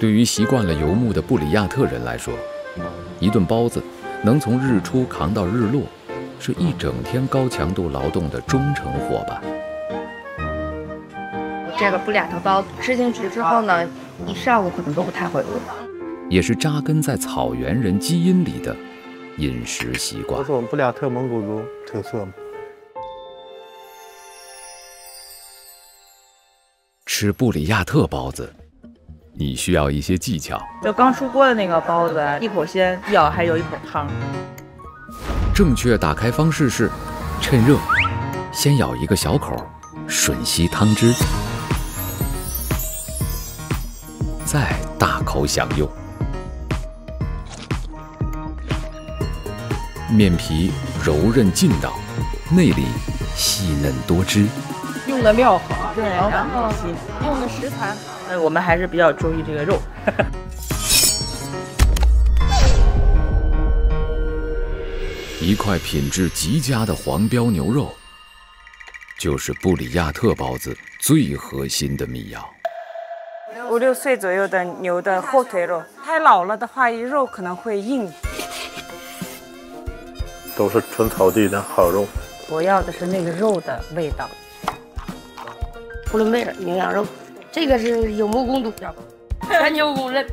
对于习惯了游牧的布里亚特人来说，一顿包子能从日出扛到日落，是一整天高强度劳动的忠诚伙伴。这个布里亚特包子吃进去之后呢，一上午可能都不太会饿。也是扎根在草原人基因里的饮食习惯。这是我们布里亚特蒙古族特色嘛。吃布里亚特包子，你需要一些技巧。就刚出锅的那个包子，一口先咬，还有一口汤。正确打开方式是：趁热，先咬一个小口，吮吸汤汁，再大口享用。面皮柔韧劲道，内里细嫩多汁。用的料好，对，然后用的食材，我们还是比较注意这个肉。一块品质极佳的黄膘牛肉，就是布里亚特包子最核心的秘药。5、6岁左右的牛的后腿肉，太老了的话，肉可能会硬。都是纯草地的好肉。我要的是那个肉的味道。呼伦贝尔牛羊肉，这个是有木工独家，全球公认。